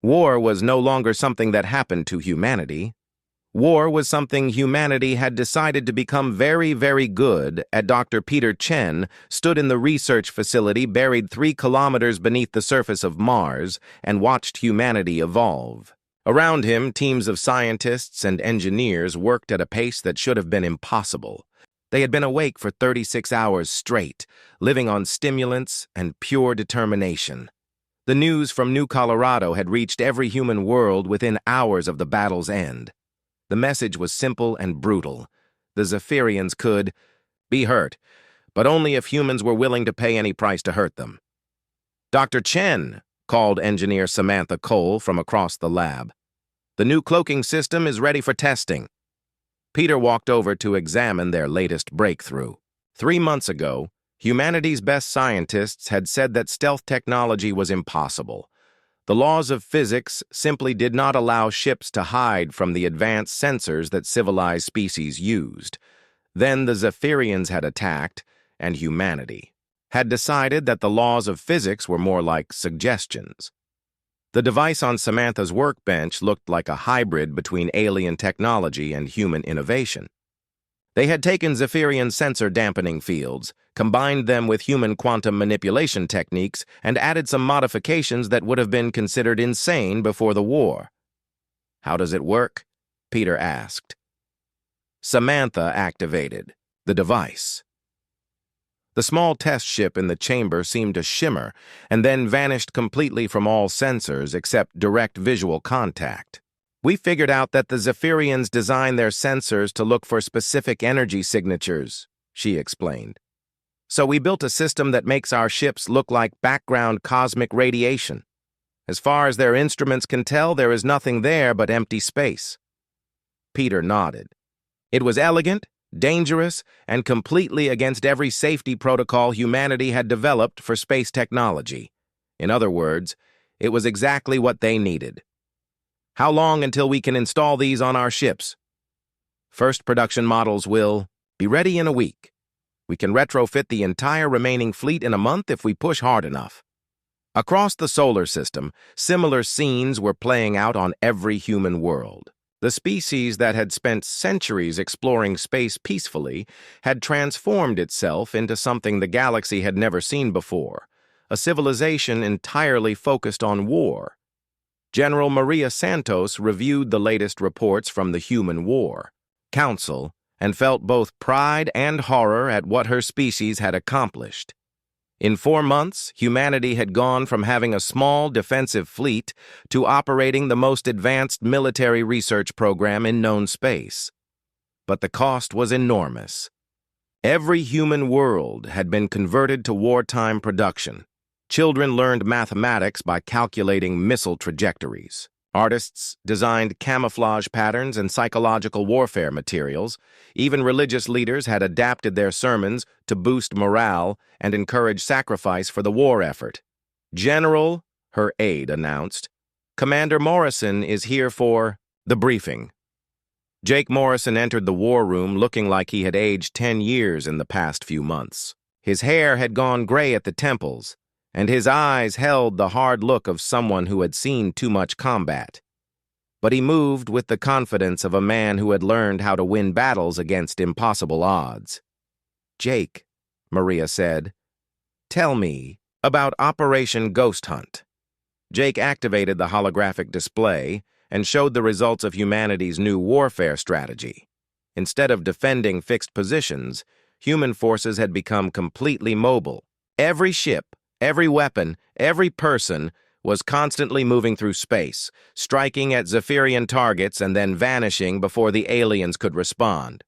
War was no longer something that happened to humanity. War was something humanity had decided to become very, very good at. Dr. Peter Chen stood in the research facility buried 3 kilometers beneath the surface of Mars and watched humanity evolve. Around him, teams of scientists and engineers worked at a pace that should have been impossible. They had been awake for 36 hours straight, living on stimulants and pure determination. The news from New Colorado had reached every human world within hours of the battle's end. The message was simple and brutal. The Zephyrians could be hurt, but only if humans were willing to pay any price to hurt them. "Dr. Chen," called engineer Samantha Cole from across the lab. "The new cloaking system is ready for testing." Peter walked over to examine their latest breakthrough. 3 months ago, humanity's best scientists had said that stealth technology was impossible. The laws of physics simply did not allow ships to hide from the advanced sensors that civilized species used. Then the Zephyrians had attacked, and humanity had decided that the laws of physics were more like suggestions. The device on Samantha's workbench looked like a hybrid between alien technology and human innovation. They had taken Zephyrian sensor dampening fields, combined them with human quantum manipulation techniques, and added some modifications that would have been considered insane before the war. "How does it work?" Peter asked. Samantha activated the device. The small test ship in the chamber seemed to shimmer and then vanished completely from all sensors except direct visual contact. "We figured out that the Zephyrians designed their sensors to look for specific energy signatures," she explained. "So we built a system that makes our ships look like background cosmic radiation. As far as their instruments can tell, there is nothing there but empty space." Peter nodded. It was elegant, dangerous, and completely against every safety protocol humanity had developed for space technology. In other words, it was exactly what they needed. "How long until we can install these on our ships?" "First production models will be ready in a week. We can retrofit the entire remaining fleet in a month if we push hard enough." Across the solar system, similar scenes were playing out on every human world. The species that had spent centuries exploring space peacefully had transformed itself into something the galaxy had never seen before, a civilization entirely focused on war. General Maria Santos reviewed the latest reports from the Human War Council and felt both pride and horror at what her species had accomplished. In 4 months, humanity had gone from having a small defensive fleet to operating the most advanced military research program in known space. But the cost was enormous. Every human world had been converted to wartime production. Children learned mathematics by calculating missile trajectories. Artists designed camouflage patterns and psychological warfare materials. Even religious leaders had adapted their sermons to boost morale and encourage sacrifice for the war effort. "General," her aide announced, "Commander Morrison is here for the briefing." Jake Morrison entered the war room looking like he had aged 10 years in the past few months. His hair had gone gray at the temples, and his eyes held the hard look of someone who had seen too much combat. But he moved with the confidence of a man who had learned how to win battles against impossible odds. "Jake," Maria said, "tell me about Operation Ghost Hunt." Jake activated the holographic display and showed the results of humanity's new warfare strategy. Instead of defending fixed positions, human forces had become completely mobile. Every ship, every weapon, every person was constantly moving through space, striking at Zephyrian targets and then vanishing before the aliens could respond.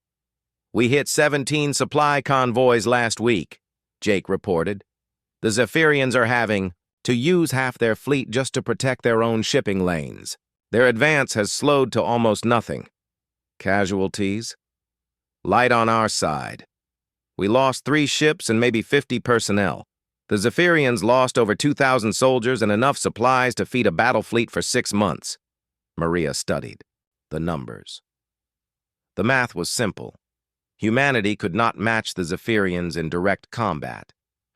"We hit 17 supply convoys last week," Jake reported. "The Zephyrians are having to use half their fleet just to protect their own shipping lanes. Their advance has slowed to almost nothing. Casualties? Light on our side. We lost 3 ships and maybe 50 personnel. The Zephyrians lost over 2,000 soldiers and enough supplies to feed a battle fleet for 6 months. Maria studied the numbers. The math was simple. Humanity could not match the Zephyrians in direct combat,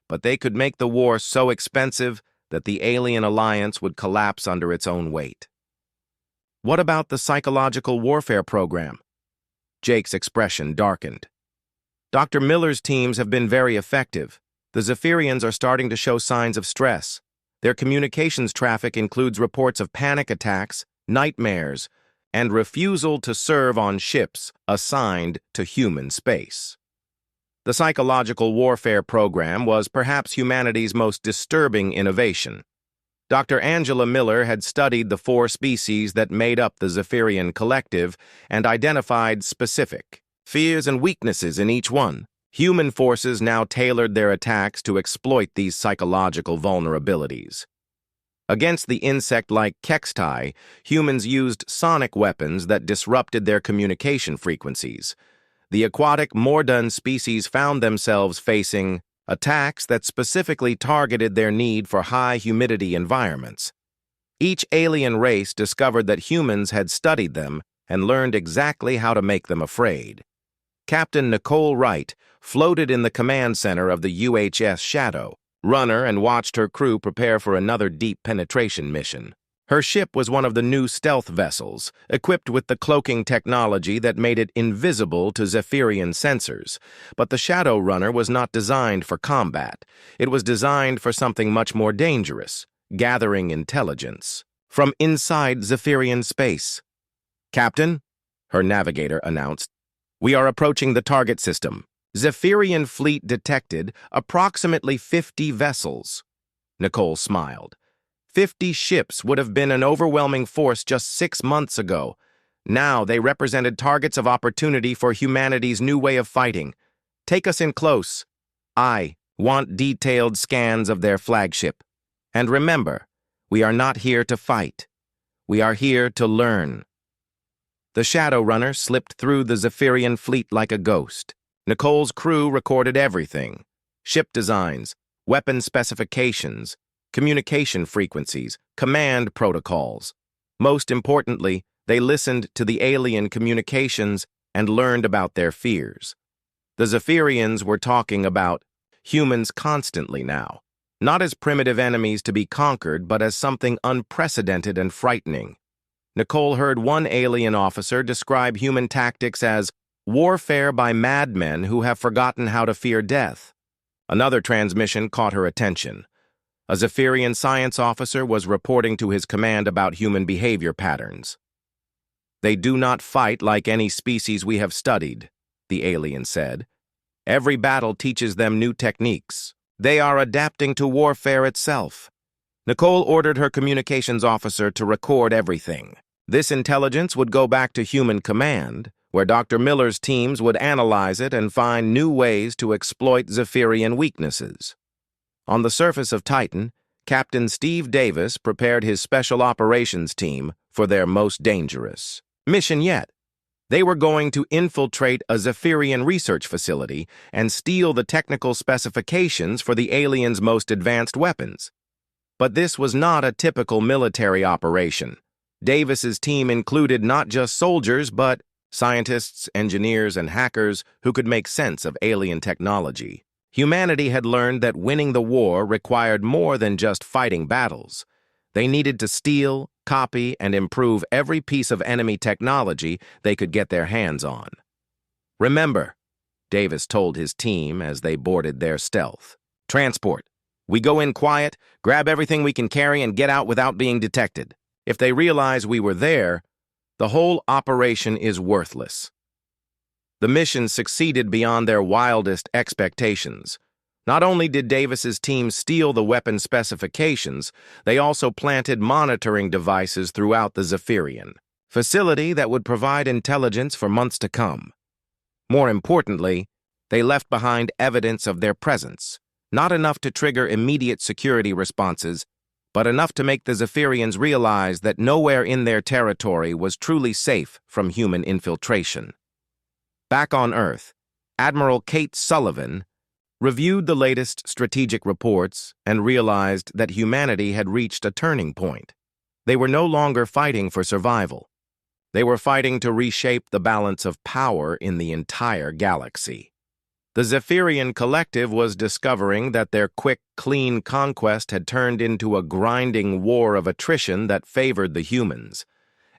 but they could make the war so expensive that the alien alliance would collapse under its own weight. What about the psychological warfare program? Jake's expression darkened. Dr. Miller's teams have been very effective. The Zephyrians are starting to show signs of stress. Their communications traffic includes reports of panic attacks, nightmares, and refusal to serve on ships assigned to human space. The psychological warfare program was perhaps humanity's most disturbing innovation. Dr. Angela Miller had studied the 4 species that made up the Zephyrian collective and identified specific fears and weaknesses in each one. Human forces now tailored their attacks to exploit these psychological vulnerabilities. Against the insect-like Kextai, humans used sonic weapons that disrupted their communication frequencies. The aquatic Mordun species found themselves facing attacks that specifically targeted their need for high-humidity environments. Each alien race discovered that humans had studied them and learned exactly how to make them afraid. Captain Nicole Wright floated in the command center of the UHS Shadow Runner and watched her crew prepare for another deep penetration mission. Her ship was one of the new stealth vessels, equipped with the cloaking technology that made it invisible to Zephyrian sensors. But the Shadow Runner was not designed for combat. It was designed for something much more dangerous, gathering intelligence from inside Zephyrian space. "Captain," her navigator announced, "we are approaching the target system. Zephyrian fleet detected approximately 50 vessels." Nicole smiled. 50 ships would have been an overwhelming force just 6 months ago. Now they represented targets of opportunity for humanity's new way of fighting. "Take us in close. I want detailed scans of their flagship. And remember, we are not here to fight. We are here to learn." The Shadow Runner slipped through the Zephyrian fleet like a ghost. Nicole's crew recorded everything: ship designs, weapon specifications, communication frequencies, command protocols. Most importantly, they listened to the alien communications and learned about their fears. The Zephyrians were talking about humans constantly now, not as primitive enemies to be conquered, but as something unprecedented and frightening. Nicole heard one alien officer describe human tactics as warfare by madmen who have forgotten how to fear death. Another transmission caught her attention. A Zephyrian science officer was reporting to his command about human behavior patterns. "They do not fight like any species we have studied," the alien said. "Every battle teaches them new techniques. They are adapting to warfare itself." Nicole ordered her communications officer to record everything. This intelligence would go back to human command, where Dr. Miller's teams would analyze it and find new ways to exploit Zephyrian weaknesses. On the surface of Titan, Captain Steve Davis prepared his special operations team for their most dangerous mission yet. They were going to infiltrate a Zephyrian research facility and steal the technical specifications for the aliens' most advanced weapons. But this was not a typical military operation. Davis's team included not just soldiers, but scientists, engineers, and hackers who could make sense of alien technology. Humanity had learned that winning the war required more than just fighting battles. They needed to steal, copy, and improve every piece of enemy technology they could get their hands on. "Remember," Davis told his team as they boarded their stealth, "transport. We go in quiet, grab everything we can carry, and get out without being detected. If they realize we were there, the whole operation is worthless." The mission succeeded beyond their wildest expectations. Not only did Davis's team steal the weapon specifications, they also planted monitoring devices throughout the Zephyrian facility that would provide intelligence for months to come. More importantly, they left behind evidence of their presence, not enough to trigger immediate security responses, but enough to make the Zephyrians realize that nowhere in their territory was truly safe from human infiltration. Back on Earth, Admiral Kate Sullivan reviewed the latest strategic reports and realized that humanity had reached a turning point. They were no longer fighting for survival. They were fighting to reshape the balance of power in the entire galaxy. The Zephyrian collective was discovering that their quick, clean conquest had turned into a grinding war of attrition that favored the humans.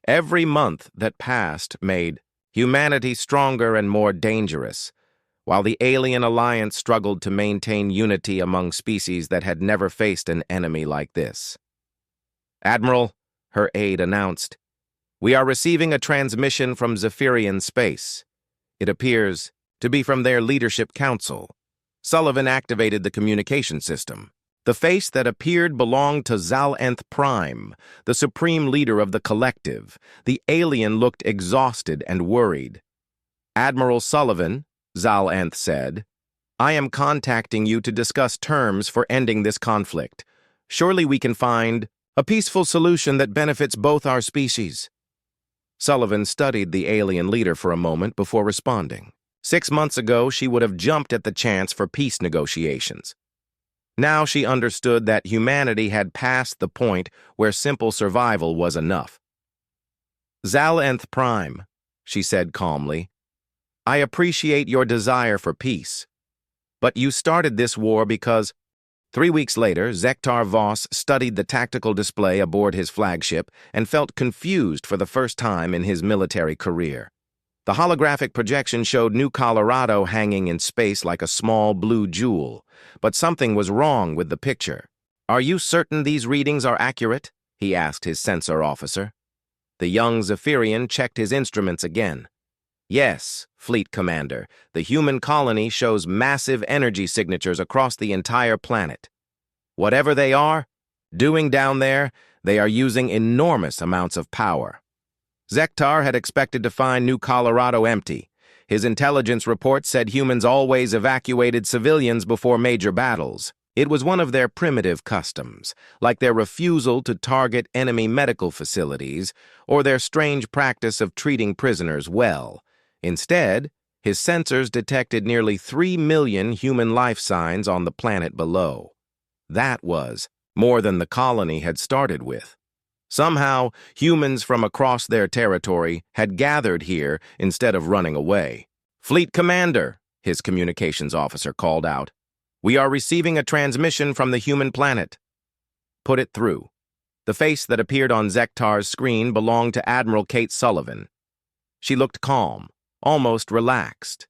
Every month that passed made humanity stronger and more dangerous, while the alien alliance struggled to maintain unity among species that had never faced an enemy like this. "Admiral," her aide announced, "we are receiving a transmission from Zephyrian space. It appears to be from their leadership council." Sullivan activated the communication system. The face that appeared belonged to Zal-Nth Prime, the supreme leader of the collective. The alien looked exhausted and worried. "Admiral Sullivan," Zal-Nth said, "I am contacting you to discuss terms for ending this conflict. Surely we can find a peaceful solution that benefits both our species." Sullivan studied the alien leader for a moment before responding. 6 months ago, she would have jumped at the chance for peace negotiations. Now she understood that humanity had passed the point where simple survival was enough. "Zal-Nth Prime," she said calmly, "I appreciate your desire for peace, but you started this war because—" 3 weeks later, Zektar Voss studied the tactical display aboard his flagship and felt confused for the first time in his military career. The holographic projection showed New Colorado hanging in space like a small blue jewel, but something was wrong with the picture. "Are you certain these readings are accurate?" he asked his sensor officer. The young Zephyrian checked his instruments again. "Yes, Fleet Commander, the human colony shows massive energy signatures across the entire planet. Whatever they are doing down there, they are using enormous amounts of power." Zektar had expected to find New Colorado empty. His intelligence report said humans always evacuated civilians before major battles. It was one of their primitive customs, like their refusal to target enemy medical facilities or their strange practice of treating prisoners well. Instead, his sensors detected nearly 3 million human life signs on the planet below. That was more than the colony had started with. Somehow, humans from across their territory had gathered here instead of running away. "Fleet Commander," his communications officer called out, "we are receiving a transmission from the human planet." "Put it through." The face that appeared on Zektar's screen belonged to Admiral Kate Sullivan. She looked calm, almost relaxed.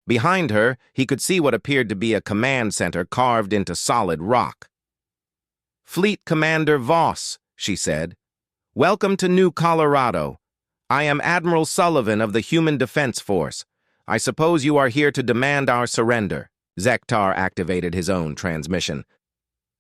Behind her, he could see what appeared to be a command center carved into solid rock. "Fleet Commander Voss," she said, "welcome to New Colorado. I am Admiral Sullivan of the Human Defense Force. I suppose you are here to demand our surrender." Zektar activated his own transmission.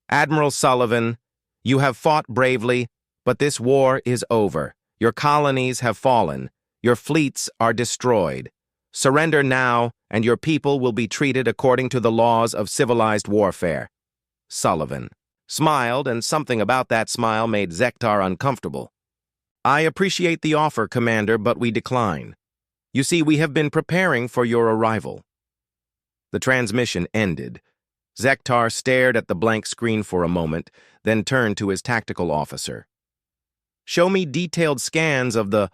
"Admiral Sullivan, you have fought bravely, but this war is over. Your colonies have fallen. Your fleets are destroyed. Surrender now, and your people will be treated according to the laws of civilized warfare." Sullivan smiled, and something about that smile made Zektar uncomfortable. "I appreciate the offer, Commander, but we decline. You see, we have been preparing for your arrival." The transmission ended. Zektar stared at the blank screen for a moment, then turned to his tactical officer. "Show me detailed scans of the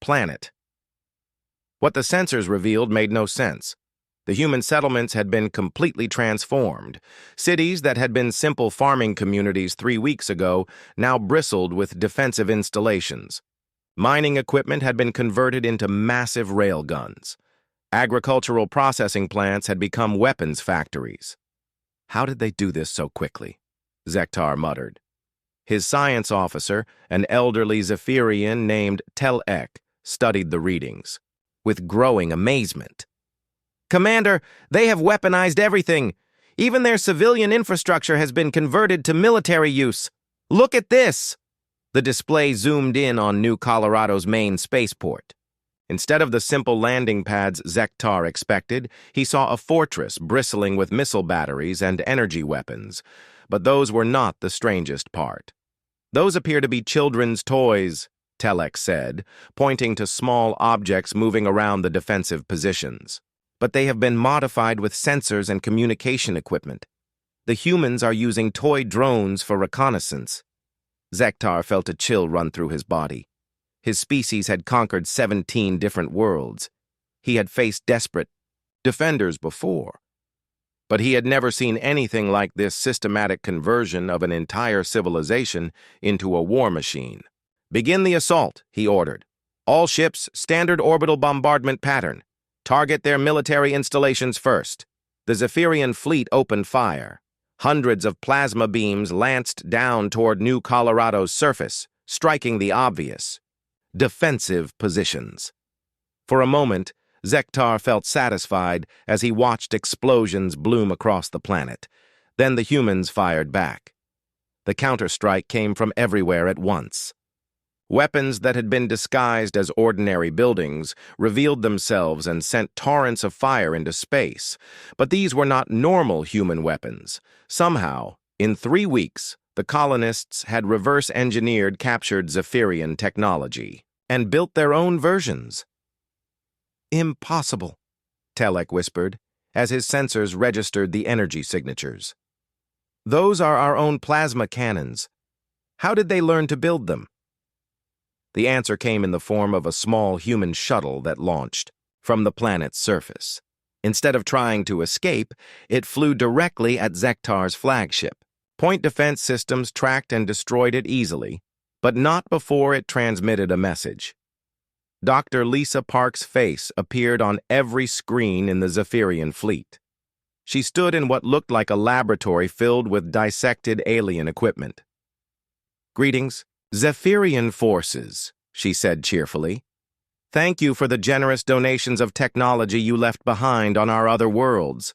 planet." What the sensors revealed made no sense. The human settlements had been completely transformed. Cities that had been simple farming communities 3 weeks ago now bristled with defensive installations. Mining equipment had been converted into massive railguns. Agricultural processing plants had become weapons factories. "How did they do this so quickly?" Zektar muttered. His science officer, an elderly Zephyrian named Tel-Ek, studied the readings with growing amazement. "Commander, they have weaponized everything. Even their civilian infrastructure has been converted to military use. Look at this!" The display zoomed in on New Colorado's main spaceport. Instead of the simple landing pads Zektar expected, he saw a fortress bristling with missile batteries and energy weapons. But those were not the strangest part. "Those appear to be children's toys," Tel-Ek said, pointing to small objects moving around the defensive positions. "But they have been modified with sensors and communication equipment. The humans are using toy drones for reconnaissance." Zektar felt a chill run through his body. His species had conquered 17 different worlds. He had faced desperate defenders before. But he had never seen anything like this systematic conversion of an entire civilization into a war machine. "Begin the assault," he ordered. "All ships, standard orbital bombardment pattern. Target their military installations first." The Zephyrian fleet opened fire. Hundreds of plasma beams lanced down toward New Colorado's surface, striking the obvious: defensive positions. For a moment, Zektar felt satisfied as he watched explosions bloom across the planet. Then the humans fired back. The counterstrike came from everywhere at once. Weapons that had been disguised as ordinary buildings revealed themselves and sent torrents of fire into space. But these were not normal human weapons. Somehow, in 3 weeks, the colonists had reverse-engineered captured Zephyrian technology and built their own versions. "Impossible," Telek whispered, as his sensors registered the energy signatures. "Those are our own plasma cannons. How did they learn to build them?" The answer came in the form of a small human shuttle that launched from the planet's surface. Instead of trying to escape, it flew directly at Zektar's flagship. Point defense systems tracked and destroyed it easily, but not before it transmitted a message. Dr. Lisa Park's face appeared on every screen in the Zephyrian fleet. She stood in what looked like a laboratory filled with dissected alien equipment. "Greetings, Zephyrian forces," she said cheerfully. "Thank you for the generous donations of technology you left behind on our other worlds.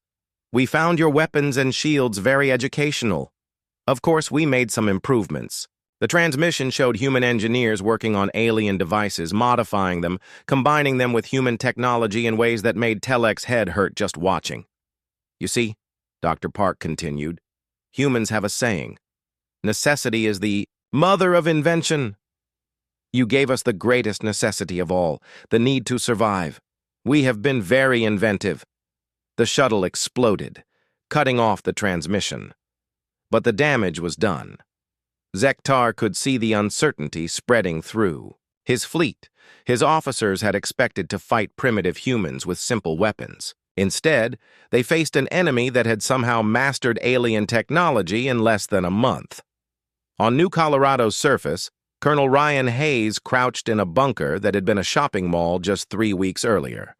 We found your weapons and shields very educational. Of course, we made some improvements. The transmission showed human engineers working on alien devices, modifying them, combining them with human technology in ways that made Telek's head hurt just watching. You see," Dr. Park continued, "humans have a saying. Necessity is the mother of invention. You gave us the greatest necessity of all, the need to survive. We have been very inventive." The shuttle exploded, cutting off the transmission. But the damage was done. Zektar could see the uncertainty spreading through. His fleet, his officers had expected to fight primitive humans with simple weapons. Instead, they faced an enemy that had somehow mastered alien technology in less than a month. On New Colorado's surface, Colonel Ryan Hayes crouched in a bunker that had been a shopping mall just 3 weeks earlier.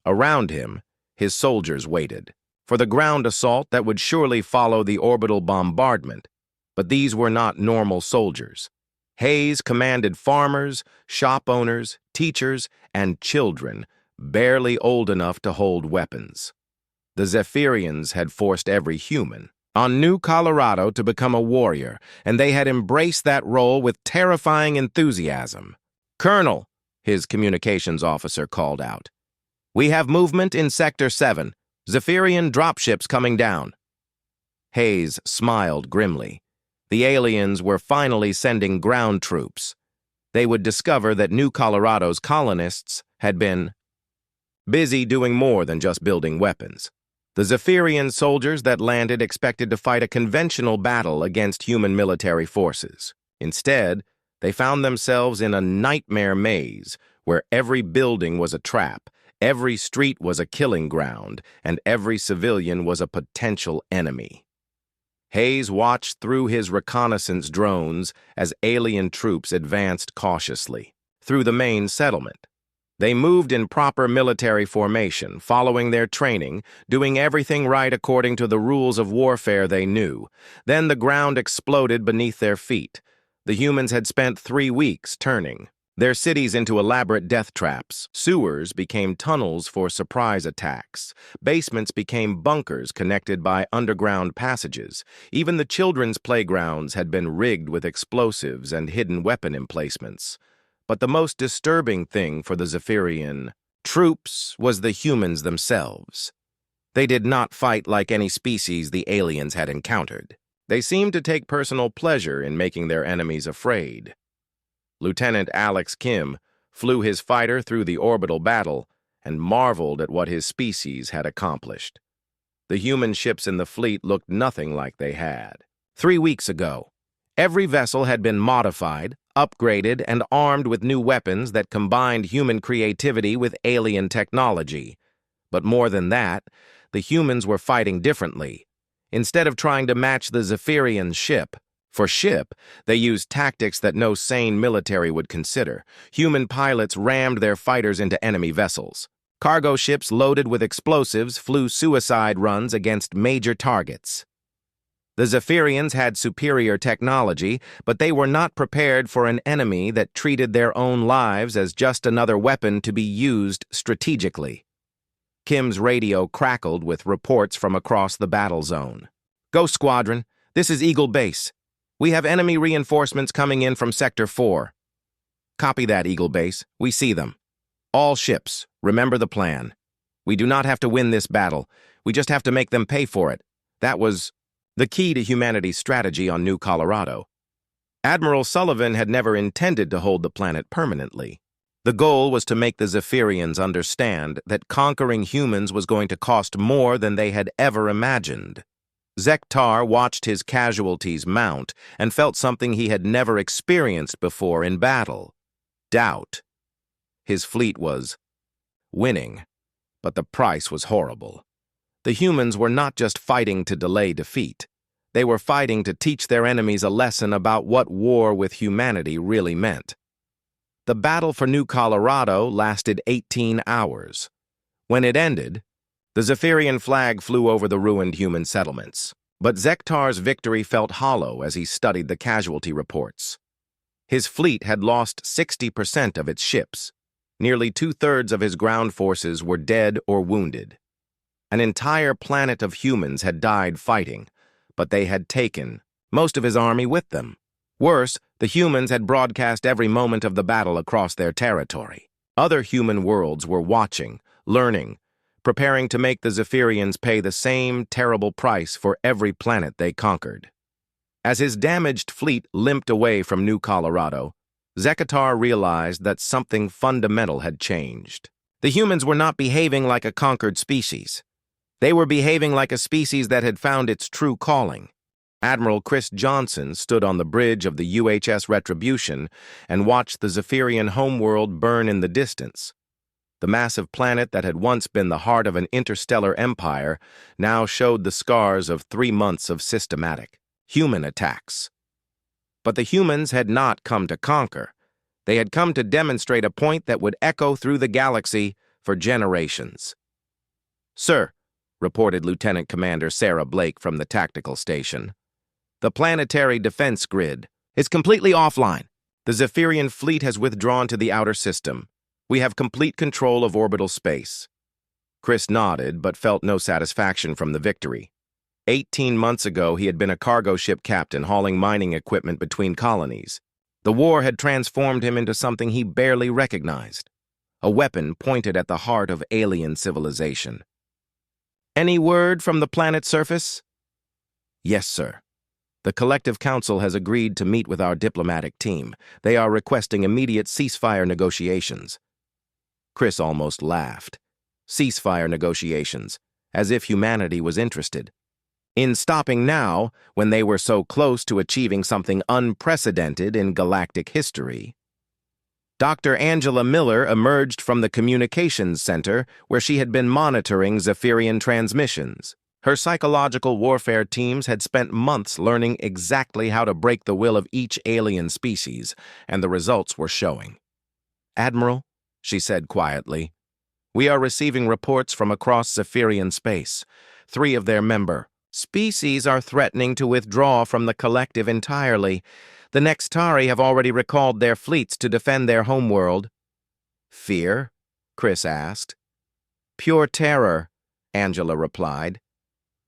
Around him, his soldiers waited for the ground assault that would surely follow the orbital bombardment. But these were not normal soldiers. Hayes commanded farmers, shop owners, teachers, and children, barely old enough to hold weapons. The Zephyrians had forced every human on New Colorado to become a warrior, and they had embraced that role with terrifying enthusiasm. "Colonel," his communications officer called out, "we have movement in Sector 7. Zephyrian dropships coming down." Hayes smiled grimly. The aliens were finally sending ground troops. They would discover that New Colorado's colonists had been busy doing more than just building weapons. The Zephyrian soldiers that landed expected to fight a conventional battle against human military forces. Instead, they found themselves in a nightmare maze where every building was a trap, every street was a killing ground, and every civilian was a potential enemy. Hayes watched through his reconnaissance drones as alien troops advanced cautiously through the main settlement. They moved in proper military formation, following their training, doing everything right according to the rules of warfare they knew. Then the ground exploded beneath their feet. The humans had spent 3 weeks turning their cities into elaborate death traps. Sewers became tunnels for surprise attacks. Basements became bunkers connected by underground passages. Even the children's playgrounds had been rigged with explosives and hidden weapon emplacements. But the most disturbing thing for the Zephyrian troops was the humans themselves. They did not fight like any species the aliens had encountered. They seemed to take personal pleasure in making their enemies afraid. Lieutenant Alex Kim flew his fighter through the orbital battle and marveled at what his species had accomplished. The human ships in the fleet looked nothing like they had 3 weeks ago. Every vessel had been modified, upgraded, and armed with new weapons that combined human creativity with alien technology. But more than that, the humans were fighting differently. Instead of trying to match the Zephyrian ship, they used tactics that no sane military would consider. Human pilots rammed their fighters into enemy vessels. Cargo ships loaded with explosives flew suicide runs against major targets. The Zephyrians had superior technology, but they were not prepared for an enemy that treated their own lives as just another weapon to be used strategically. Kim's radio crackled with reports from across the battle zone. "Ghost Squadron, this is Eagle Base. We have enemy reinforcements coming in from Sector 4. "Copy that, Eagle Base. We see them. All ships, remember the plan. We do not have to win this battle. We just have to make them pay for it. That was the key to humanity's strategy on New Colorado. Admiral Sullivan had never intended to hold the planet permanently. The goal was to make the Zephyrians understand that conquering humans was going to cost more than they had ever imagined. Zektar watched his casualties mount and felt something he had never experienced before in battle: doubt. His fleet was winning, but the price was horrible. The humans were not just fighting to delay defeat. They were fighting to teach their enemies a lesson about what war with humanity really meant. The battle for New Colorado lasted 18 hours. When it ended, the Zephyrian flag flew over the ruined human settlements. But Zektar's victory felt hollow as he studied the casualty reports. His fleet had lost 60% of its ships. Nearly 2/3 of his ground forces were dead or wounded. An entire planet of humans had died fighting, but they had taken most of his army with them. Worse, the humans had broadcast every moment of the battle across their territory. Other human worlds were watching, learning, preparing to make the Zephyrians pay the same terrible price for every planet they conquered. As his damaged fleet limped away from New Colorado, Zektar realized that something fundamental had changed. The humans were not behaving like a conquered species. They were behaving like a species that had found its true calling. Admiral Chris Johnson stood on the bridge of the UHS Retribution and watched the Zephyrian homeworld burn in the distance. The massive planet that had once been the heart of an interstellar empire now showed the scars of 3 months of systematic human attacks. But the humans had not come to conquer. They had come to demonstrate a point that would echo through the galaxy for generations. "Sir," reported Lieutenant Commander Sarah Blake from the tactical station, "the planetary defense grid is completely offline. The Zephyrian fleet has withdrawn to the outer system. We have complete control of orbital space." Chris nodded, but felt no satisfaction from the victory. 18 months ago, he had been a cargo ship captain hauling mining equipment between colonies. The war had transformed him into something he barely recognized, a weapon pointed at the heart of alien civilization. "Any word from the planet's surface?" "Yes, sir. The Collective Council has agreed to meet with our diplomatic team. They are requesting immediate ceasefire negotiations." Chris almost laughed. Ceasefire negotiations, as if humanity was interested in stopping now when they were so close to achieving something unprecedented in galactic history. Dr. Angela Miller emerged from the communications center where she had been monitoring Zephyrian transmissions. Her psychological warfare teams had spent months learning exactly how to break the will of each alien species, and the results were showing. "Admiral," she said quietly, "we are receiving reports from across Zephyrian space. 3 of their member species are threatening to withdraw from the collective entirely. The Nextari have already recalled their fleets to defend their homeworld." "Fear?" Chris asked. "Pure terror," Angela replied.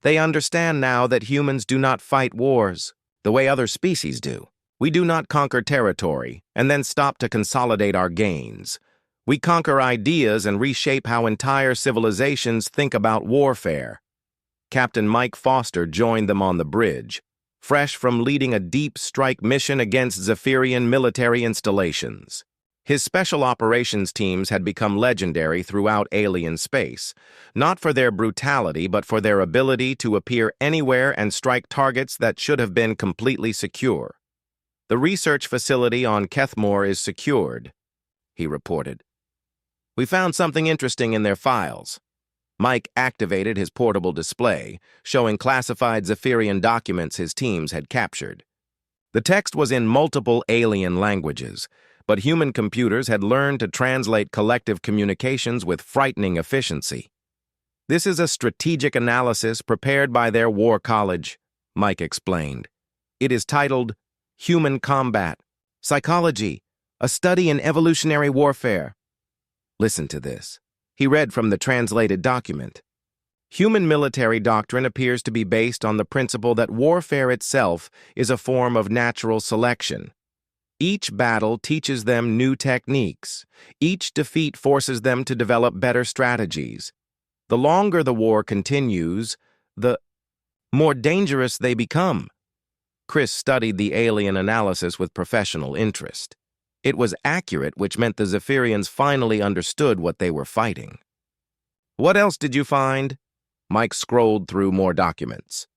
"They understand now that humans do not fight wars the way other species do. We do not conquer territory and then stop to consolidate our gains. We conquer ideas and reshape how entire civilizations think about warfare." Captain Mike Foster joined them on the bridge, fresh from leading a deep strike mission against Zephyrian military installations. His special operations teams had become legendary throughout alien space, not for their brutality but for their ability to appear anywhere and strike targets that should have been completely secure. "The research facility on Kethmore is secured," he reported. "We found something interesting in their files. Mike activated his portable display, showing classified Zephyrian documents his teams had captured. The text was in multiple alien languages, but human computers had learned to translate collective communications with frightening efficiency. "This is a strategic analysis prepared by their war college," Mike explained. "It is titled Human Combat, Psychology, a Study in Evolutionary Warfare." Listen to this. He read from the translated document. "Human military doctrine appears to be based on the principle that warfare itself is a form of natural selection. Each battle teaches them new techniques. Each defeat forces them to develop better strategies. The longer the war continues, the more dangerous they become." Chris studied the alien analysis with professional interest. It was accurate, which meant the Zephyrians finally understood what they were fighting. "What else did you find?" Mike scrolled through more documents.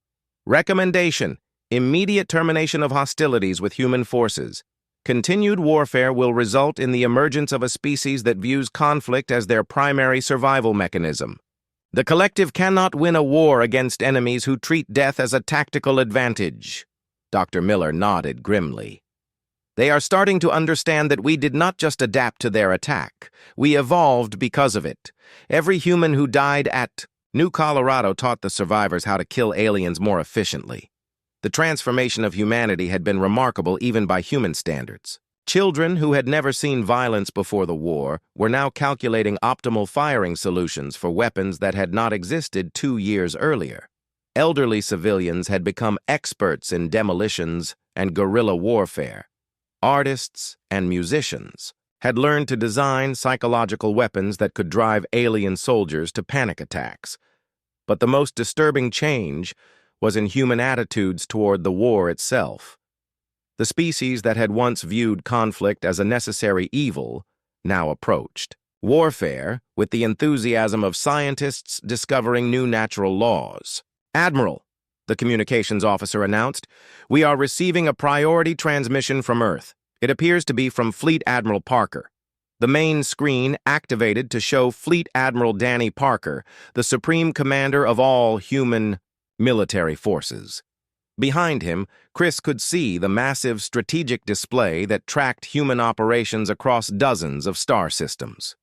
"Recommendation: immediate termination of hostilities with human forces. Continued warfare will result in the emergence of a species that views conflict as their primary survival mechanism. The collective cannot win a war against enemies who treat death as a tactical advantage." Dr. Miller nodded grimly. "They are starting to understand that we did not just adapt to their attack. We evolved because of it. Every human who died at New Colorado taught the survivors how to kill aliens more efficiently. The transformation of humanity had been remarkable even by human standards. Children who had never seen violence before the war were now calculating optimal firing solutions for weapons that had not existed 2 years earlier. Elderly civilians had become experts in demolitions and guerrilla warfare. Artists and musicians had learned to design psychological weapons that could drive alien soldiers to panic attacks. But the most disturbing change was in human attitudes toward the war itself. The species that had once viewed conflict as a necessary evil now approached warfare with the enthusiasm of scientists discovering new natural laws. "Admiral," the communications officer announced, "we are receiving a priority transmission from Earth. It appears to be from Fleet Admiral Parker." The main screen activated to show Fleet Admiral Danny Parker, the supreme commander of all human military forces. Behind him, Chris could see the massive strategic display that tracked human operations across dozens of star systems.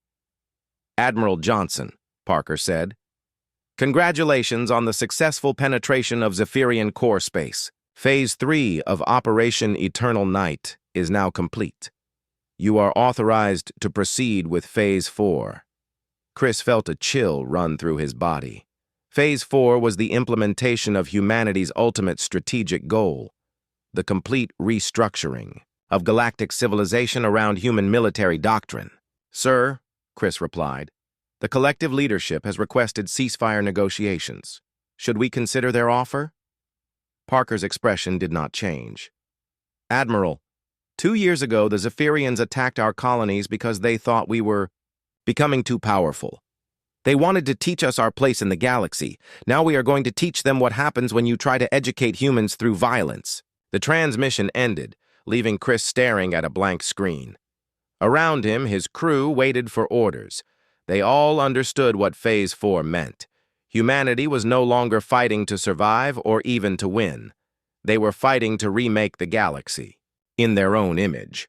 "Admiral Johnson," Parker said, "congratulations on the successful penetration of Zephyrian core space. Phase 3 of Operation Eternal Night is now complete. You are authorized to proceed with Phase 4. Chris felt a chill run through his body. Phase 4 was the implementation of humanity's ultimate strategic goal, the complete restructuring of galactic civilization around human military doctrine. "Sir," Chris replied, "the collective leadership has requested ceasefire negotiations. Should we consider their offer?" Parker's expression did not change. "Admiral, 2 years ago the Zephyrians attacked our colonies because they thought we were becoming too powerful. They wanted to teach us our place in the galaxy. Now we are going to teach them what happens when you try to educate humans through violence." The transmission ended, leaving Chris staring at a blank screen. Around him, his crew waited for orders. They all understood what Phase 4 meant. Humanity was no longer fighting to survive or even to win. They were fighting to remake the galaxy in their own image.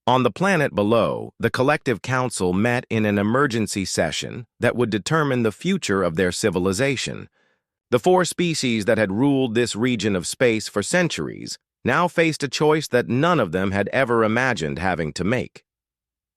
On the planet below, the Collective Council met in an emergency session that would determine the future of their civilization. The 4 species that had ruled this region of space for centuries now faced a choice that none of them had ever imagined having to make.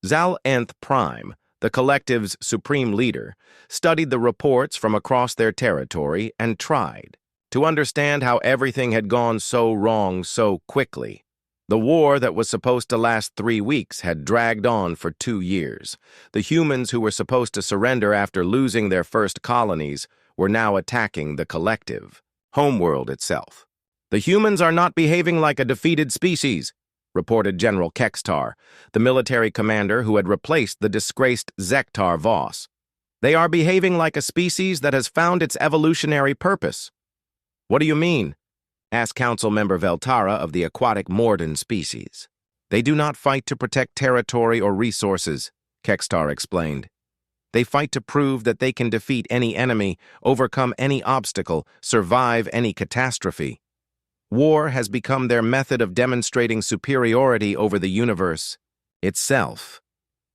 Zal-Nth Prime, the Collective's supreme leader, studied the reports from across their territory and tried to understand how everything had gone so wrong so quickly. The war that was supposed to last 3 weeks had dragged on for 2 years. The humans who were supposed to surrender after losing their first colonies were now attacking the Collective, homeworld itself. "The humans are not behaving like a defeated species," reported General Kextar, the military commander who had replaced the disgraced Zektar Voss. "They are behaving like a species that has found its evolutionary purpose." "What do you mean?" asked Council Member Veltara of the aquatic Morden species. "They do not fight to protect territory or resources," Kextar explained. They fight to prove that they can defeat any enemy, overcome any obstacle, survive any catastrophe. War has become their method of demonstrating superiority over the universe itself.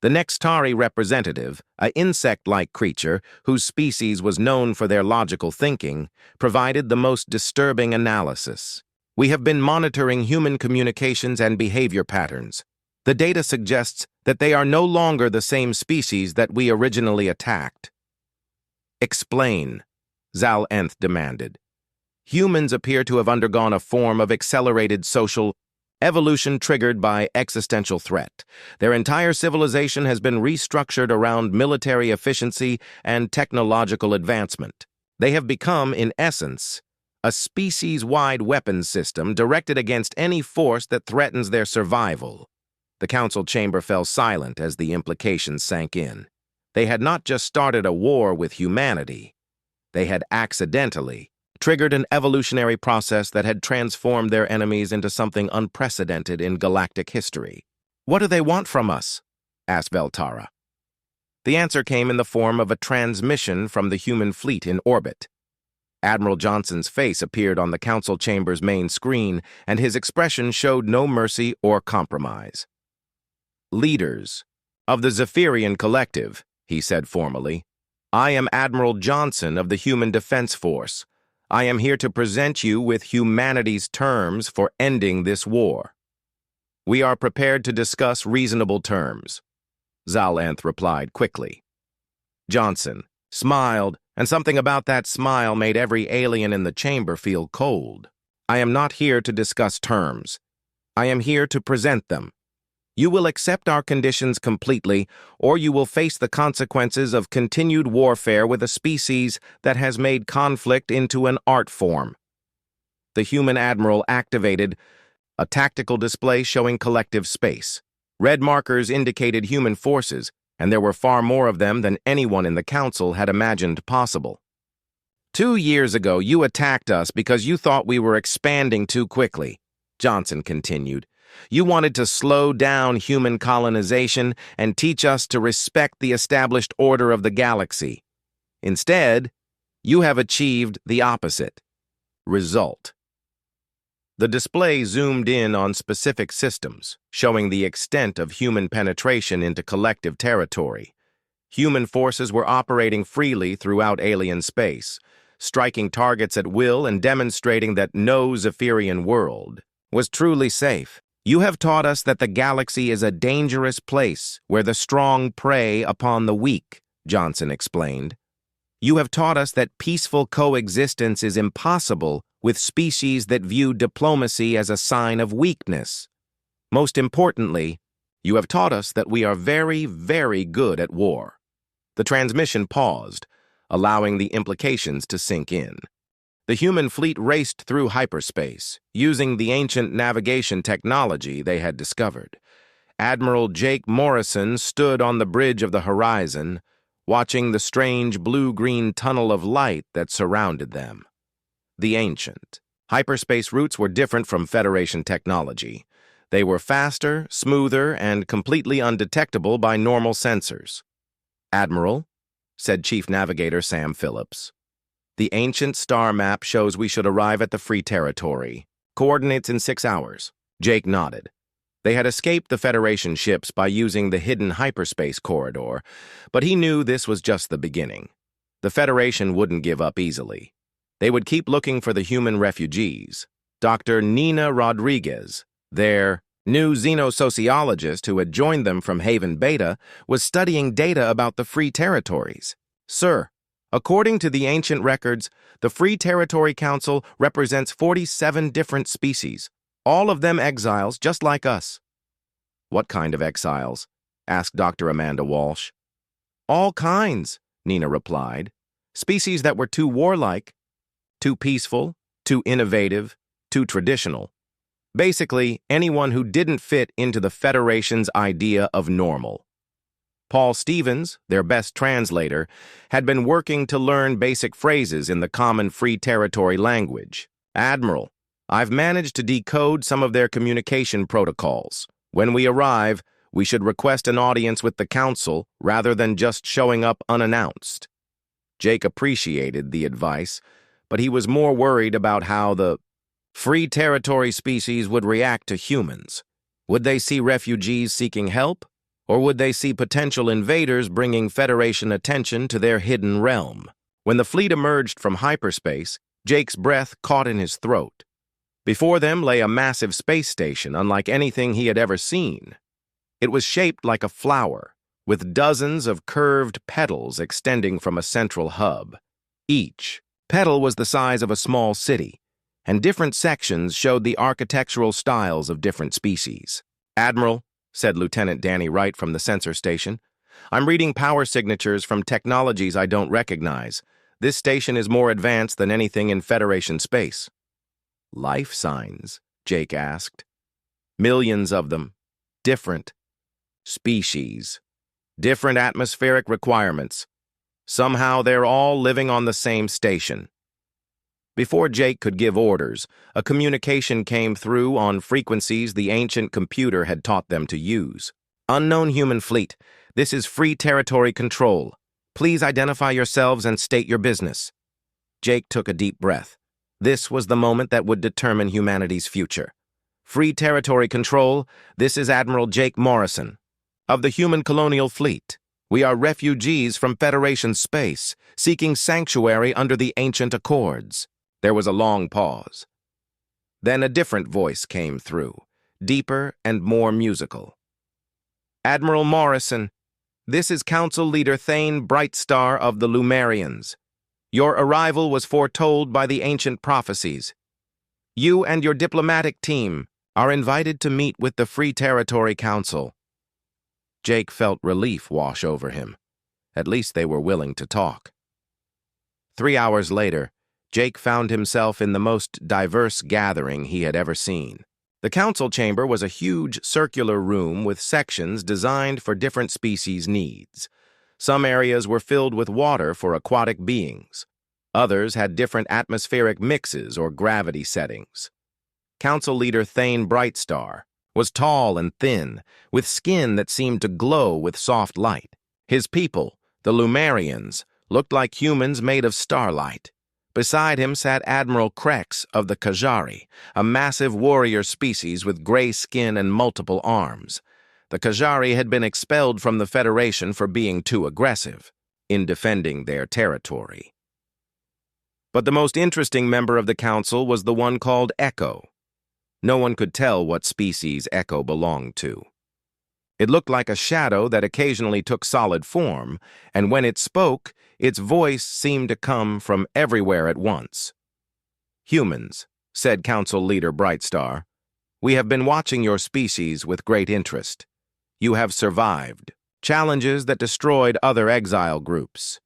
The Nextari representative, an insect-like creature whose species was known for their logical thinking, provided the most disturbing analysis. We have been monitoring human communications and behavior patterns. The data suggests that they are no longer the same species that we originally attacked. Explain, Zal-Nth demanded. Humans appear to have undergone a form of accelerated social evolution triggered by existential threat. Their entire civilization has been restructured around military efficiency and technological advancement. They have become, in essence, a species-wide weapons system directed against any force that threatens their survival. The council chamber fell silent as the implications sank in. They had not just started a war with humanity. They had accidentally triggered an evolutionary process that had transformed their enemies into something unprecedented in galactic history. "What do they want from us?" asked Veltara. The answer came in the form of a transmission from the human fleet in orbit. Admiral Johnson's face appeared on the council chamber's main screen, and his expression showed no mercy or compromise. "Leaders of the Zephyrian Collective," he said formally, "I am Admiral Johnson of the Human Defense Force. I am here to present you with humanity's terms for ending this war." "We are prepared to discuss reasonable terms," Zal-Nth replied quickly. Johnson smiled, and something about that smile made every alien in the chamber feel cold. "I am not here to discuss terms. I am here to present them. You will accept our conditions completely, or you will face the consequences of continued warfare with a species that has made conflict into an art form." The human admiral activated a tactical display showing collective space. Red markers indicated human forces, and there were far more of them than anyone in the council had imagined possible. "2 years ago, you attacked us because you thought we were expanding too quickly," Johnson continued. "You wanted to slow down human colonization and teach us to respect the established order of the galaxy. Instead, you have achieved the opposite result." The display zoomed in on specific systems, showing the extent of human penetration into collective territory. Human forces were operating freely throughout alien space, striking targets at will and demonstrating that no Zephyrian world was truly safe. "You have taught us that the galaxy is a dangerous place where the strong prey upon the weak," Johnson explained. "You have taught us that peaceful coexistence is impossible with species that view diplomacy as a sign of weakness. Most importantly, you have taught us that we are very, very good at war." The transmission paused, allowing the implications to sink in. The human fleet raced through hyperspace, using the ancient navigation technology they had discovered. Admiral Jake Morrison stood on the bridge of the horizon, watching the strange blue-green tunnel of light that surrounded them. The ancient hyperspace routes were different from Federation technology. They were faster, smoother, and completely undetectable by normal sensors. "Admiral," said Chief Navigator Sam Phillips, "the ancient star map shows we should arrive at the Free Territory. Coordinates in 6 hours." Jake nodded. They had escaped the Federation ships by using the hidden hyperspace corridor, but he knew this was just the beginning. The Federation wouldn't give up easily. They would keep looking for the human refugees. Dr. Nina Rodriguez, their new xenosociologist who had joined them from Haven Beta, was studying data about the Free Territories. "Sir, according to the ancient records, the Free Territory Council represents 47 different species, all of them exiles just like us." "What kind of exiles?" asked Dr. Amanda Walsh. "All kinds," Nina replied. "Species that were too warlike, too peaceful, too innovative, too traditional. Basically, anyone who didn't fit into the Federation's idea of normal." Paul Stevens, their best translator, had been working to learn basic phrases in the common Free Territory language. "Admiral, I've managed to decode some of their communication protocols. When we arrive, We should request an audience with the council rather than just showing up unannounced. Jake appreciated the advice, but he was more worried about how the free territory species would react to humans. Would they see refugees seeking help, or would they see potential invaders bringing Federation attention to their hidden realm? When the fleet emerged from hyperspace, Jake's breath caught in his throat. Before them lay a massive space station unlike anything he had ever seen. It was shaped like a flower, with dozens of curved petals extending from a central hub. Each petal was the size of a small city, and different sections showed the architectural styles of different species. "Admiral," said Lieutenant Danny Wright from the sensor station, "I'm reading power signatures from technologies I don't recognize. This station is more advanced than anything in Federation space." "Life signs?" Jake asked. "Millions of them. Different species. Different atmospheric requirements. Somehow they're all living on the same station." Before Jake could give orders, a communication came through on frequencies the ancient computer had taught them to use. "Unknown human fleet, this is Free Territory Control. Please identify yourselves and state your business." Jake took a deep breath. This was the moment that would determine humanity's future. "Free Territory Control, this is Admiral Jake Morrison of the Human Colonial Fleet. We are refugees from Federation space, seeking sanctuary under the ancient accords." There was a long pause. Then a different voice came through, deeper and more musical. "Admiral Morrison, this is Council Leader Thane Brightstar of the Lumerians. Your arrival was foretold by the ancient prophecies. You and your diplomatic team are invited to meet with the Free Territory Council." Jake felt relief wash over him. At least they were willing to talk. 3 hours later, Jake found himself in the most diverse gathering he had ever seen. The council chamber was a huge circular room with sections designed for different species' needs. Some areas were filled with water for aquatic beings. Others had different atmospheric mixes or gravity settings. Council Leader Thane Brightstar was tall and thin, with skin that seemed to glow with soft light. His people, the Lumerians, looked like humans made of starlight. Beside him sat Admiral Krex of the Kajari, a massive warrior species with gray skin and multiple arms. The Kajari had been expelled from the Federation for being too aggressive in defending their territory. But the most interesting member of the council was the one called Echo. No one could tell what species Echo belonged to. It looked like a shadow that occasionally took solid form, and when it spoke, its voice seemed to come from everywhere at once. "Humans," said Council Leader Brightstar, "we have been watching your species with great interest. You have survived challenges that destroyed other exile groups."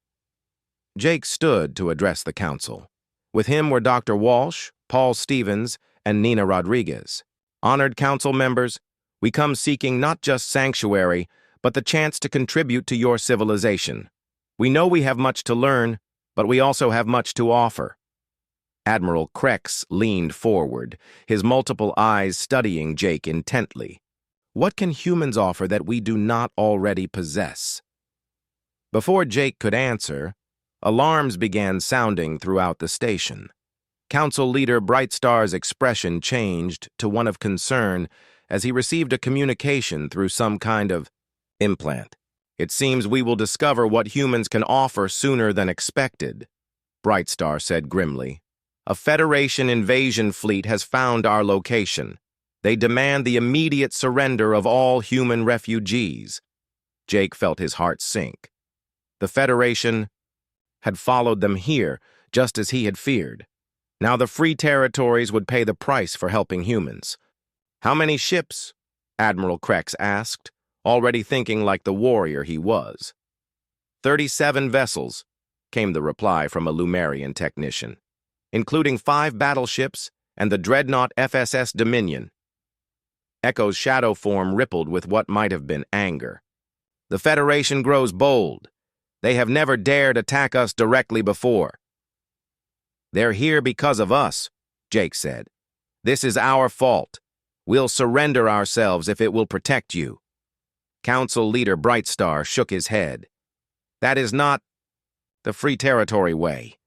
Jake stood to address the council. With him were Dr. Walsh, Paul Stevens, and Nina Rodriguez. "Honored council members, we come seeking not just sanctuary, but the chance to contribute to your civilization. We know we have much to learn, but we also have much to offer." Admiral Krex leaned forward, his multiple eyes studying Jake intently. "What can humans offer that we do not already possess?" Before Jake could answer, alarms began sounding throughout the station. Council Leader Brightstar's expression changed to one of concern as he received a communication through some kind of implant. "It seems we will discover what humans can offer sooner than expected," Brightstar said grimly. "A Federation invasion fleet has found our location. They demand the immediate surrender of all human refugees." Jake felt his heart sink. The Federation had followed them here, just as he had feared. Now the free territories would pay the price for helping humans. "How many ships?" Admiral Krex asked, already thinking like the warrior he was. 37 vessels, came the reply from a Lumerian technician, including 5 battleships and the dreadnought FSS Dominion. Echo's shadow form rippled with what might have been anger. "The Federation grows bold. They have never dared attack us directly before." "They're here because of us," Jake said. "This is our fault. We'll surrender ourselves if it will protect you." Council Leader Brightstar shook his head. That is not the free territory way.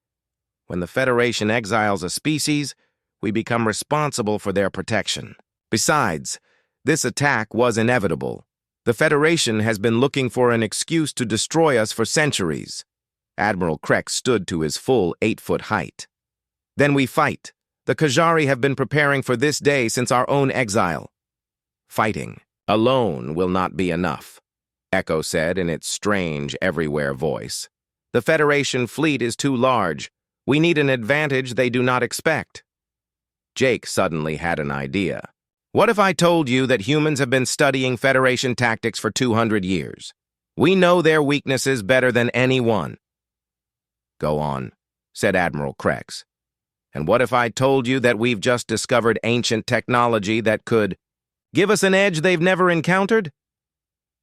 When the Federation exiles a species, we become responsible for their protection. Besides, this attack was inevitable. The Federation has been looking for an excuse to destroy us for centuries. Admiral Krex stood to his full 8-foot height. Then we fight. The Kajari have been preparing for this day since our own exile. Fighting alone will not be enough, Echo said in its strange, everywhere voice. The Federation fleet is too large. We need an advantage they do not expect. Jake suddenly had an idea. What if I told you that humans have been studying Federation tactics for 200 years? We know their weaknesses better than anyone. Go on, said Admiral Krex. And what if I told you that we've just discovered ancient technology that could give us an edge they've never encountered?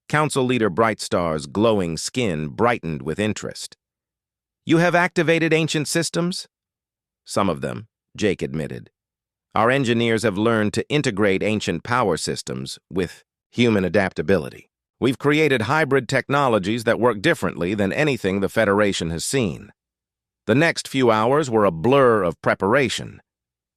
Council Leader Brightstar's glowing skin brightened with interest. You have activated ancient systems? Some of them, Jake admitted. Our engineers have learned to integrate ancient power systems with human adaptability. We've created hybrid technologies that work differently than anything the Federation has seen. The next few hours were a blur of preparation.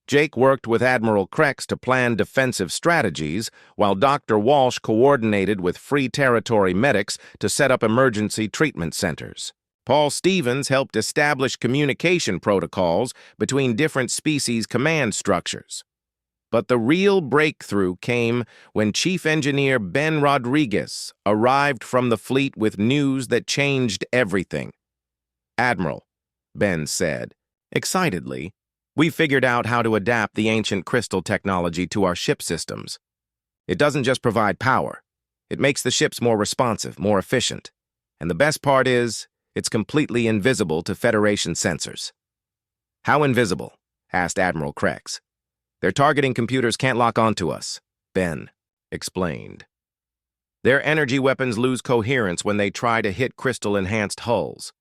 Jake worked with Admiral Krex to plan defensive strategies, while Dr. Walsh coordinated with Free Territory medics to set up emergency treatment centers. Paul Stevens helped establish communication protocols between different species command structures. But the real breakthrough came when Chief Engineer Ben Rodriguez arrived from the fleet with news that changed everything. Admiral, Ben said, excitedly, we figured out how to adapt the ancient crystal technology to our ship systems. It doesn't just provide power. It makes the ships more responsive, more efficient. And the best part is, it's completely invisible to Federation sensors. How invisible? Asked Admiral Krex. Their targeting computers can't lock onto us, Ben explained. Their energy weapons lose coherence when they try to hit crystal-enhanced hulls.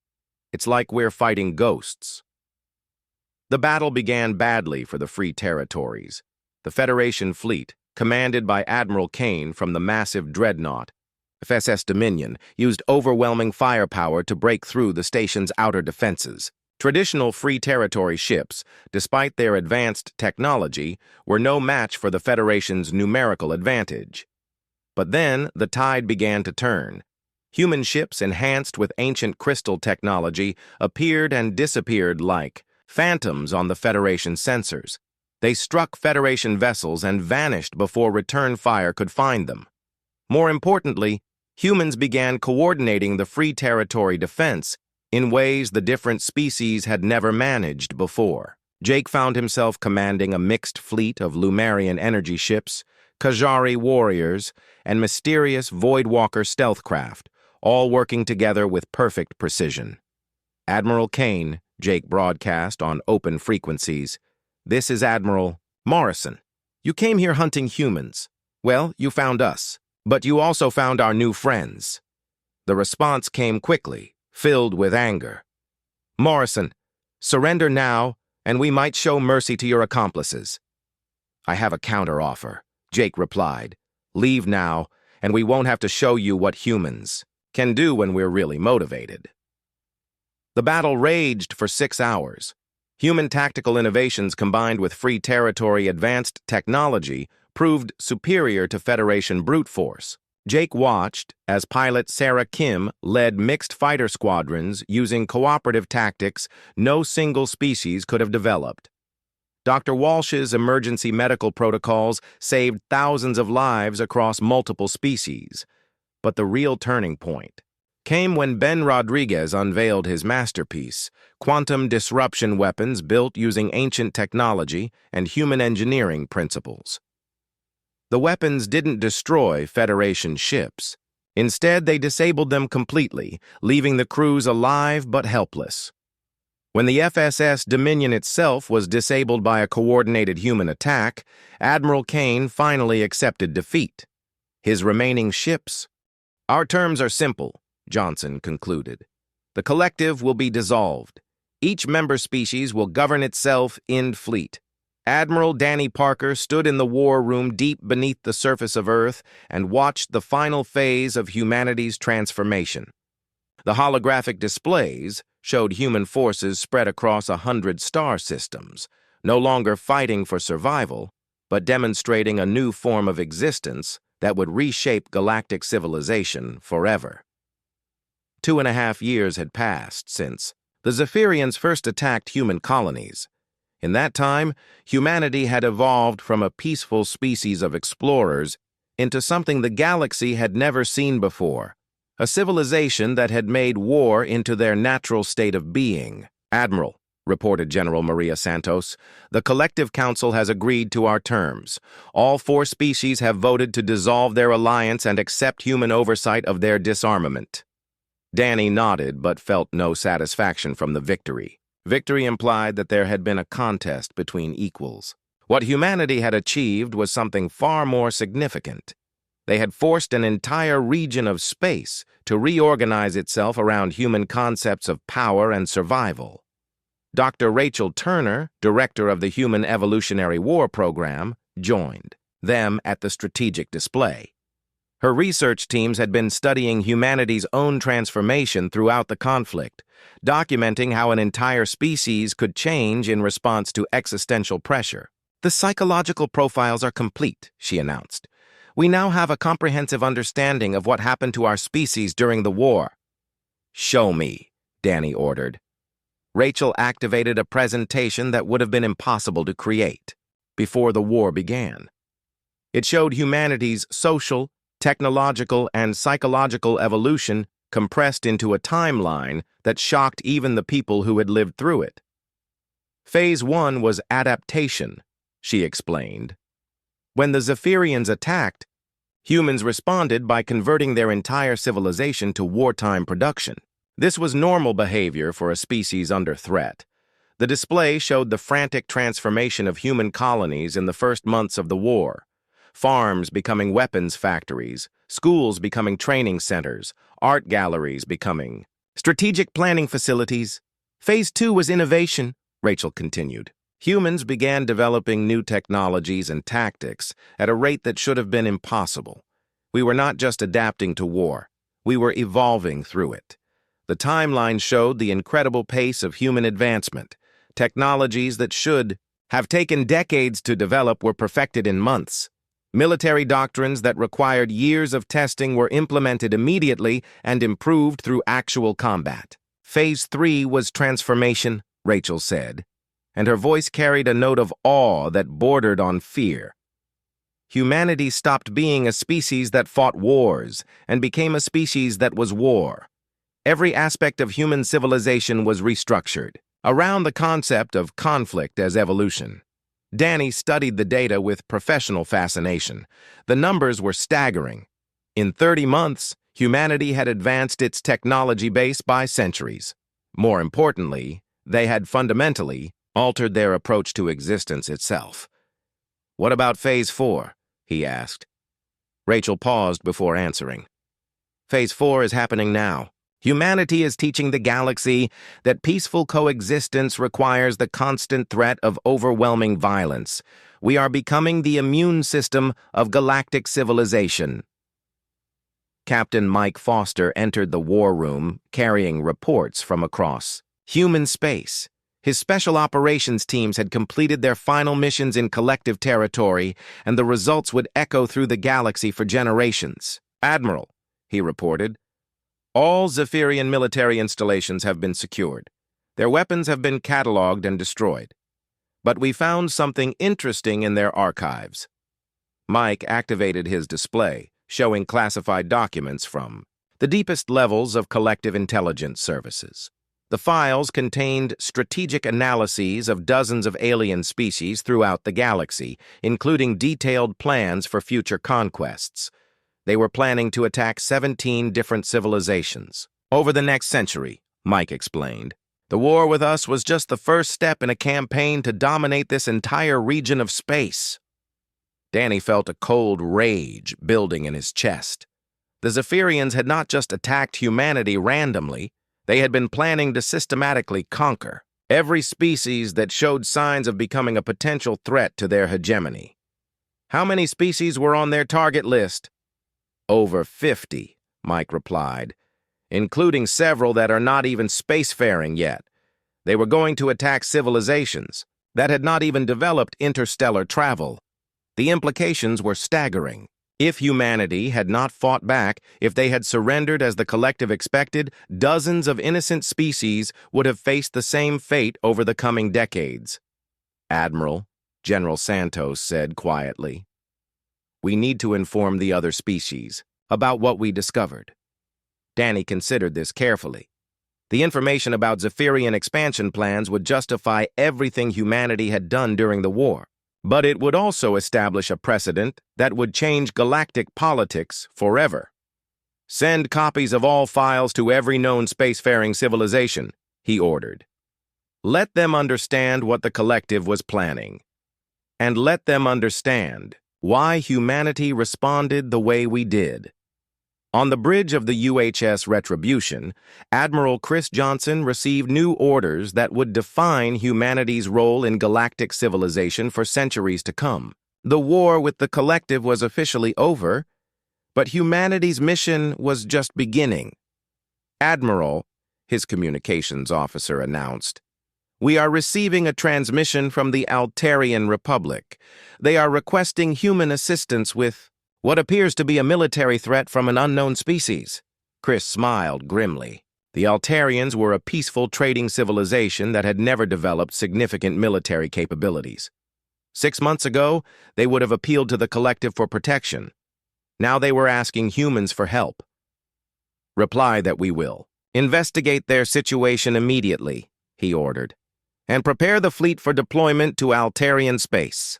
It's like we're fighting ghosts. The battle began badly for the Free Territories. The Federation fleet, commanded by Admiral Kane from the massive dreadnought, FSS Dominion, used overwhelming firepower to break through the station's outer defenses. Traditional Free Territory ships, despite their advanced technology, were no match for the Federation's numerical advantage. But then the tide began to turn. Human ships enhanced with ancient crystal technology appeared and disappeared like phantoms on the Federation sensors. They struck Federation vessels and vanished before return fire could find them. More importantly, humans began coordinating the Free Territory defense in ways the different species had never managed before. Jake found himself commanding a mixed fleet of Lumarian energy ships, Kajari warriors, and mysterious Voidwalker stealth craft, all working together with perfect precision. Admiral Kane, Jake broadcast on open frequencies. This is Admiral Morrison. You came here hunting humans. Well, you found us. But you also found our new friends. The response came quickly, filled with anger. Morrison, surrender now, and we might show mercy to your accomplices. I have a counteroffer, Jake replied. Leave now, and we won't have to show you what humans can do when we're really motivated. The battle raged for 6 hours. Human tactical innovations combined with Free Territory advanced technology proved superior to Federation brute force. Jake watched as pilot Sarah Kim led mixed fighter squadrons using cooperative tactics no single species could have developed. Dr. Walsh's emergency medical protocols saved thousands of lives across multiple species. But the real turning point came when Ben Rodriguez unveiled his masterpiece, quantum disruption weapons built using ancient technology and human engineering principles. The weapons didn't destroy Federation ships. Instead, they disabled them completely, leaving the crews alive but helpless. When the FSS Dominion itself was disabled by a coordinated human attack, Admiral Kane finally accepted defeat. His remaining ships? Our terms are simple, Johnson concluded. The collective will be dissolved. Each member species will govern itself in fleet. Admiral Danny Parker stood in the war room deep beneath the surface of Earth and watched the final phase of humanity's transformation. The holographic displays showed human forces spread across 100 star systems, no longer fighting for survival, but demonstrating a new form of existence that would reshape galactic civilization forever. 2.5 years had passed since the Zephyrians first attacked human colonies. In that time, humanity had evolved from a peaceful species of explorers into something the galaxy had never seen before, a civilization that had made war into their natural state of being. "Admiral," reported General Maria Santos, "the Collective Council has agreed to our terms. All 4 species have voted to dissolve their alliance and accept human oversight of their disarmament." Danny nodded but felt no satisfaction from the victory. Victory implied that there had been a contest between equals. What humanity had achieved was something far more significant. They had forced an entire region of space to reorganize itself around human concepts of power and survival. Dr. Rachel Turner, director of the Human Evolutionary War Program, joined them at the strategic display. Her research teams had been studying humanity's own transformation throughout the conflict, documenting how an entire species could change in response to existential pressure. "The psychological profiles are complete," she announced. "We now have a comprehensive understanding of what happened to our species during the war." "Show me," Danny ordered. Rachel activated a presentation that would have been impossible to create before the war began. It showed humanity's social, technological, and psychological evolution compressed into a timeline that shocked even the people who had lived through it. Phase 1 was adaptation, she explained. When the Zephyrians attacked, humans responded by converting their entire civilization to wartime production. This was normal behavior for a species under threat. The display showed the frantic transformation of human colonies in the first months of the war. Farms becoming weapons factories, schools becoming training centers, art galleries becoming strategic planning facilities. Phase 2 was innovation, Rachel continued. Humans began developing new technologies and tactics at a rate that should have been impossible. We were not just adapting to war, we were evolving through it. The timeline showed the incredible pace of human advancement. Technologies that should have taken decades to develop were perfected in months. Military doctrines that required years of testing were implemented immediately and improved through actual combat. Phase 3 was transformation, Rachel said, and her voice carried a note of awe that bordered on fear. Humanity stopped being a species that fought wars and became a species that was war. Every aspect of human civilization was restructured around the concept of conflict as evolution. Danny studied the data with professional fascination. The numbers were staggering. In 30 months, humanity had advanced its technology base by centuries. More importantly, they had fundamentally altered their approach to existence itself. "What about Phase 4? He asked. Rachel paused before answering. "Phase 4 is happening now. Humanity is teaching the galaxy that peaceful coexistence requires the constant threat of overwhelming violence. We are becoming the immune system of galactic civilization." Captain Mike Foster entered the war room carrying reports from across human space. His special operations teams had completed their final missions in collective territory, and the results would echo through the galaxy for generations. "Admiral," he reported, "all Zephyrian military installations have been secured. Their weapons have been cataloged and destroyed. But we found something interesting in their archives." Mike activated his display, showing classified documents from the deepest levels of collective intelligence services. The files contained strategic analyses of dozens of alien species throughout the galaxy, including detailed plans for future conquests. They were planning to attack 17 different civilizations over the next century, Mike explained. "The war with us was just the first step in a campaign to dominate this entire region of space." Danny felt a cold rage building in his chest. The Zephyrians had not just attacked humanity randomly, they had been planning to systematically conquer. Every species that showed signs of becoming a potential threat to their hegemony. How many species were on their target list? Over 50, Mike replied, including several that are not even spacefaring yet. They were going to attack civilizations that had not even developed interstellar travel. The implications were staggering. If humanity had not fought back, if they had surrendered as the collective expected, dozens of innocent species would have faced the same fate over the coming decades. Admiral, General Santos said quietly, "We need to inform the other species about what we discovered." Danny considered this carefully. The information about Zephyrian expansion plans would justify everything humanity had done during the war. But it would also establish a precedent that would change galactic politics forever. "Send copies of all files to every known spacefaring civilization," he ordered. "Let them understand what the collective was planning. And let them understand why humanity responded the way we did." On the bridge of the UHS Retribution, Admiral Chris Johnson received new orders that would define humanity's role in galactic civilization for centuries to come. The war with the collective was officially over, but humanity's mission was just beginning. "Admiral," his communications officer announced, "we are receiving a transmission from the Altarian Republic. They are requesting human assistance with what appears to be a military threat from an unknown species." Chris smiled grimly. The Altarians were a peaceful trading civilization that had never developed significant military capabilities. 6 months ago, they would have appealed to the collective for protection. Now they were asking humans for help. "Reply that we will investigate their situation immediately," he ordered, "and prepare the fleet for deployment to Altarian space."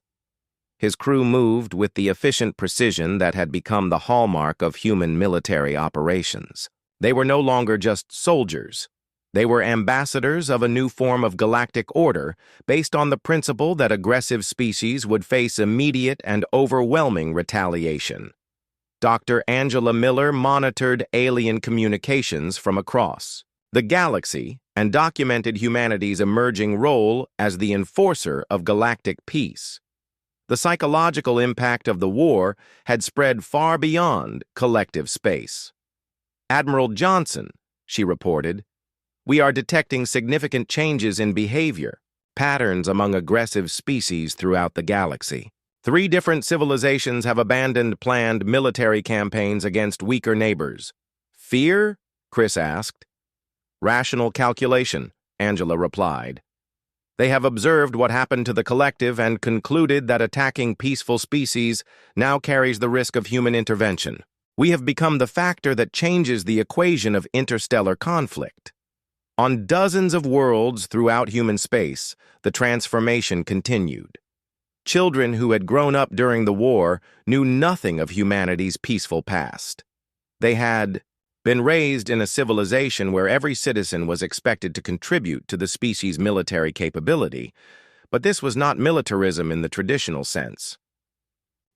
His crew moved with the efficient precision that had become the hallmark of human military operations. They were no longer just soldiers. They were ambassadors of a new form of galactic order based on the principle that aggressive species would face immediate and overwhelming retaliation. Dr. Angela Miller monitored alien communications from across the galaxy and documented humanity's emerging role as the enforcer of galactic peace. The psychological impact of the war had spread far beyond collective space. "Admiral Johnson," she reported, "we are detecting significant changes in behavior, patterns among aggressive species throughout the galaxy. 3 different civilizations have abandoned planned military campaigns against weaker neighbors." "Fear?" Chris asked. "Rational calculation," Angela replied. "They have observed what happened to the collective and concluded that attacking peaceful species now carries the risk of human intervention. We have become the factor that changes the equation of interstellar conflict." On dozens of worlds throughout human space, the transformation continued. Children who had grown up during the war knew nothing of humanity's peaceful past. They had been raised in a civilization where every citizen was expected to contribute to the species' military capability, but this was not militarism in the traditional sense.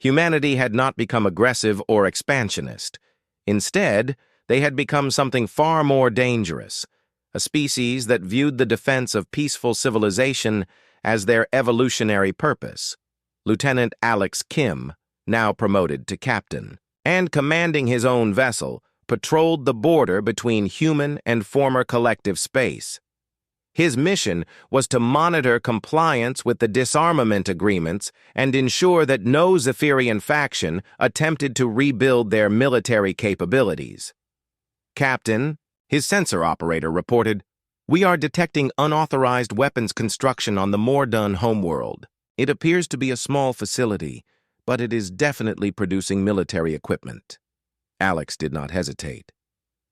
Humanity had not become aggressive or expansionist. Instead, they had become something far more dangerous, a species that viewed the defense of peaceful civilization as their evolutionary purpose. Lieutenant Alex Kim, now promoted to captain, and commanding his own vessel, patrolled the border between human and former collective space. His mission was to monitor compliance with the disarmament agreements and ensure that no Zephyrian faction attempted to rebuild their military capabilities. "Captain," his sensor operator reported, "we are detecting unauthorized weapons construction on the Mordun homeworld. It appears to be a small facility, but it is definitely producing military equipment." Alex did not hesitate.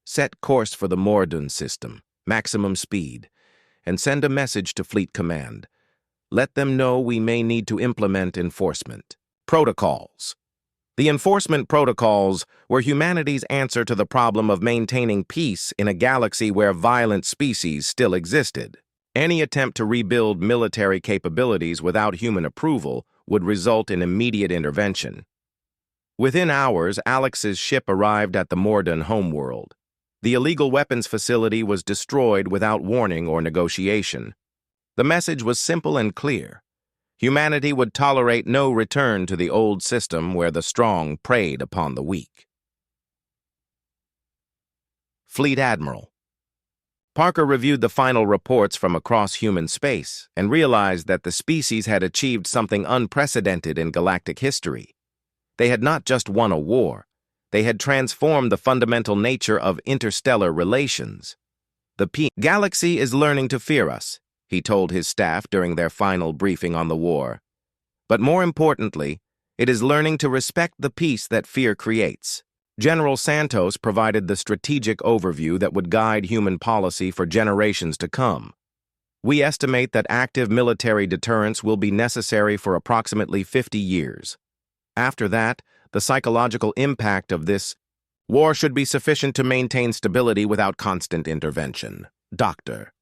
"Set course for the Mordun system, maximum speed, and send a message to Fleet Command. Let them know we may need to implement enforcement protocols." The enforcement protocols were humanity's answer to the problem of maintaining peace in a galaxy where violent species still existed. Any attempt to rebuild military capabilities without human approval would result in immediate intervention. Within hours, Alex's ship arrived at the Mordun homeworld. The illegal weapons facility was destroyed without warning or negotiation. The message was simple and clear. Humanity would tolerate no return to the old system where the strong preyed upon the weak. Fleet Admiral. Parker reviewed the final reports from across human space and realized that the species had achieved something unprecedented in galactic history. They had not just won a war, they had transformed the fundamental nature of interstellar relations. The galaxy is learning to fear us, he told his staff during their final briefing on the war. But more importantly, it is learning to respect the peace that fear creates. General Santos provided the strategic overview that would guide human policy for generations to come. We estimate that active military deterrence will be necessary for approximately 50 years. After that, the psychological impact of this war should be sufficient to maintain stability without constant intervention. Dr.